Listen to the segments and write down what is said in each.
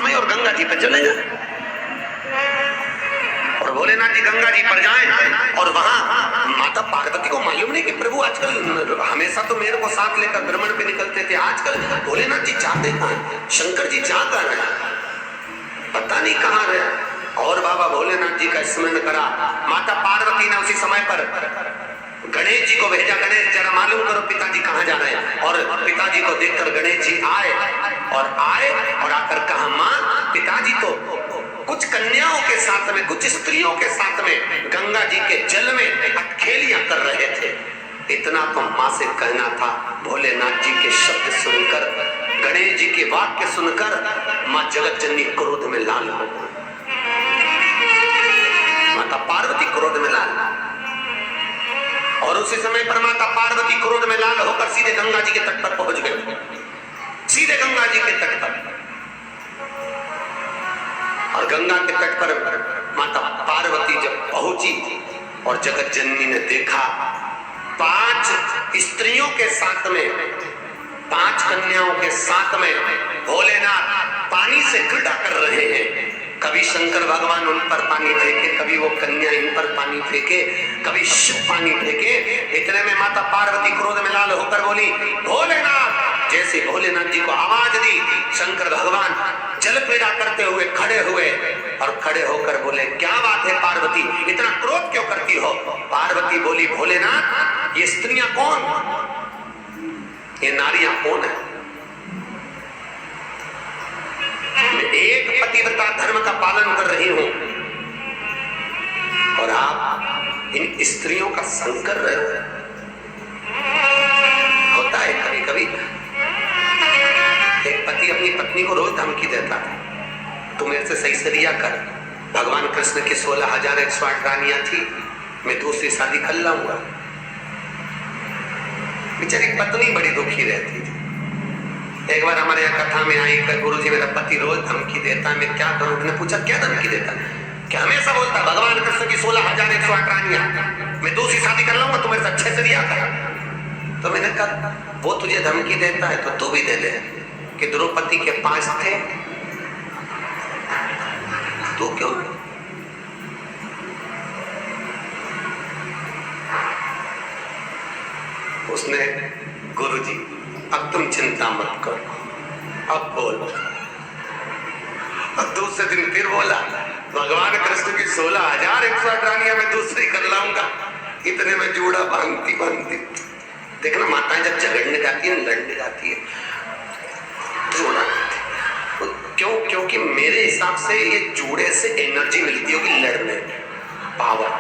समय और गंगा जी पे चले जाए। और भोलेनाथ जी गंगा जी पर जाएं और वहां माता पार्वती को मालूम नहीं कि प्रभु आजकल हमेशा तो मेरे को साथ लेकर भ्रमण पे निकलते थे, आजकल भोलेनाथ जी जाते कहां, शंकर जी जा कहां रहे, पता नहीं कहां रहे। और बाबा भोलेनाथ जी का स्मरण करा। माता पार्वती ने उसी समय पर गणेश जी को भेजा, गणेश जरा मालूम करो पिताजी कहां जा रहे हैं। और पिताजी को देखकर गणेश जी आए और आकर कहा, मां पिताजी तो कुछ कन्याओं के साथ में, कुछ स्त्रियों के साथ में गंगा जी के जल में अटखेलियां कर रहे थे। इतना तो मां से कहना था। भोलेनाथ जी के शब्द सुनकर, गणेश जी के वाक्य सुनकर मां जगत जननी क्रोध में लाल हो गई। माता पार्वती क्रोध में लाल, और उसी समय पर माता पार्वती क्रोध में लाल होकर सीधे गंगा जी के तट पर पहुंच गए, सीधे गंगा जी के तट पर। और गंगा के तट पर माता पार्वती जब पहुंची और जगत जननी ने देखा 5 स्त्रियों के साथ में, 5 कन्याओं के साथ में भोलेनाथ पानी से क्रीड़ा कर रहे हैं। कभी शंकर भगवान उन पर पानी फेंके, कभी वो कन्या इन पर पानी फेंके, कभी शिव पानी फेंके। इतने में माता पार्वती क्रोध में लाल होकर बोली, भोलेनाथ। जैसे भोलेनाथ जी को आवाज दी, शंकर भगवान जल क्रीड़ा करते हुए खड़े हुए और खड़े होकर बोले, क्या बात है पार्वती, इतना क्रोध क्यों करती हो? पार्वती बोली, भोलेनाथ ये स्त्रियां कौन, ये नारियां कौन है? मैं एक पतिव्रता धर्म का पालन कर रही हूं और आप इन स्त्रियों का संग कर रहे हो। होता है कभी कभी एक पति अपनी पत्नी को रोज धमकी देता है, तू मेरे से सही से रिया कर। भगवान कृष्ण की 16,108 रानियां थी, मैं दूसरी शादी कर लाऊंगा। बेचारी पत्नी बड़ी दुखी रहती थी। एक बार हमारे यहाँ कथा में आई कि गुरुजी मेरा पति रोज धमकी देता है, मैं क्या करूं? मैंने पूछा क्या धमकी देता है? क्या हमेशा बोलता भगवान कृष्ण की 16,108 रानियां, मैं दूसरी शादी कर लूंगा, तुम्हें अच्छे से रिया कर। तो मैंने कहा वो तुझे धमकी देता है तो तू भी दे दे कि द्रौपदी के 5 थे, तू क्यों? उसने, गुरुजी अब तुम चिंता मत करो, अब बोल। और दूसरे दिन फिर बोला, भगवान कृष्ण की 16,108 रानियां मैं दूसरी कर लाऊंगा। इतने में जूड़ा बांधती देखना माताएं जब झगड़ने जाती है, लड़ने जाती है, जूड़ा क्यों? क्योंकि मेरे हिसाब से ये जूड़े से एनर्जी मिलती होगी लड़ने, पावर।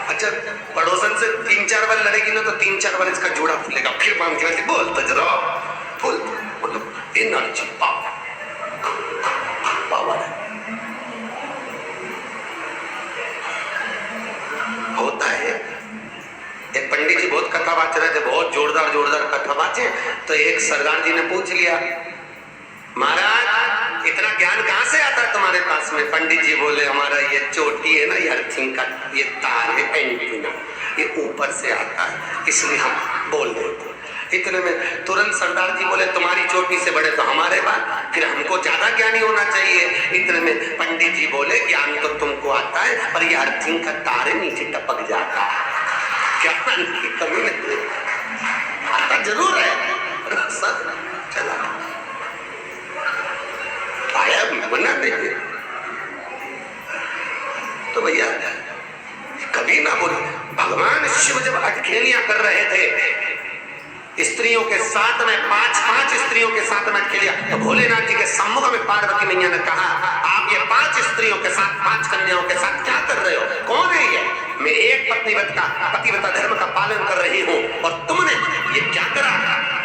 अच्छा पड़ोसन से 3-4 बार लड़ेगी ना तो 3-4 बार इसका जोड़ा फूलेगा, फिर बांध के बोल तो जरा फुल, मतलब एनर्जी पावर है। होता है। एक पंडित जी बहुत कथा बाँच रहे थे, बहुत जोरदार कथा बाँचे, तो एक सरदार जी ने पूछ लिया, महाराज इतना ज्ञान कहाँ से आता है तुम्हारे पास में? पंडित जी बोले, हमारा ये चोटी है ना, ये अर्थिंग का ये तार है, एंटीना, ये ऊपर से आता है, इसलिए हम बोल देते। इतने में तुरंत सरदार जी बोले, तुम्हारी चोटी से बड़े तो हमारे बाल, फिर हमको ज्यादा ज्ञानी होना चाहिए। इतने में पंडित जी बोले, ज्ञान तो तुमको आता है पर ये अर्थिंग का तार नीचे टपक जाता है, ज्ञान की कमी नहीं, आता जरूर है, चला आया बना नहीं। तो भैया कभी ना बोले, भगवान शिव जब अटखेलियां कर रहे थे स्त्रियों के साथ में, 5 स्त्रियों के साथ में अटखेलियां, तो भोलेनाथ जी के सम्मुख में पार्वती मैया ने कहा, आप ये 5 स्त्रियों के साथ, 5 कन्याओं के साथ क्या कर रहे हो? कौन है ये? मैं एक पतिव्रता धर्म का पालन कर रही हूँ और तुमने ये क्या करा?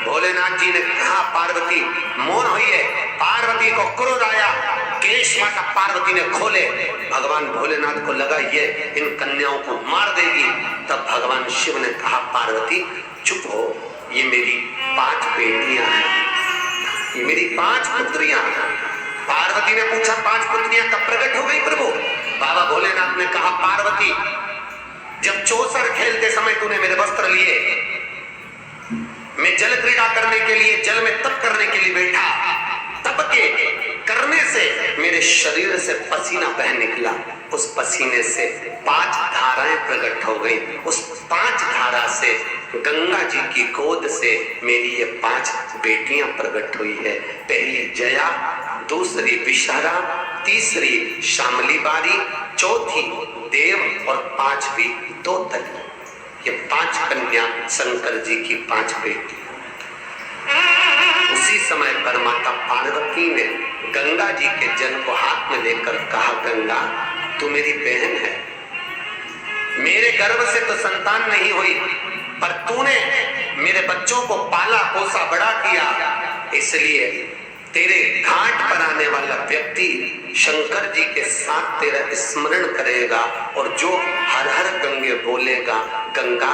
भोलेनाथ जी ने कहा, पार्वती मौन हुई है। पार्वती को क्रोध आया, केश माता पार्वती ने खोले। भगवान भोलेनाथ को लगा ये इन कन्याओं को मार देगी। तब भगवान शिव ने कहा, पार्वती चुप हो, ये मेरी 5 बेटियां हैं, ये मेरी 5 पुत्रियां हैं। पार्वती ने पूछा, 5 पुत्रियां कब प्रकट हो गई प्रभु? बाबा भोलेनाथ ने कहा, पार्वती जब चौसर खेलते समय तूने मेरे वस्त्र लिए, मैं जल क्रीड़ा करने के लिए, जल में तप करने के लिए बैठा, मेरे शरीर से पसीना बह निकला, उस पसीने से 5 धाराएं प्रकट हो गई। उस 5 धारा से गंगा जी की गोद से मेरी ये 5 बेटियां प्रकट हुई है। पहली जया, दूसरी विषहरा, तीसरी शामली बारी, चौथी देव और 5वीं दोतली। ये 5 कन्या शंकर जी की 5 बेटी। उसी समय पर माता पार्वती ने गंगा जी के जल को हाथ में लेकर कहा, गंगा तू मेरी बहन है, मेरे गर्भ से तो संतान नहीं हुई, पर तूने मेरे बच्चों को पाला पोसा बड़ा किया, इसलिए तेरे घाट पर आने वाला व्यक्ति शंकर जी के साथ तेरा स्मरण करेगा और जो हर हर गंगे बोलेगा, गंगा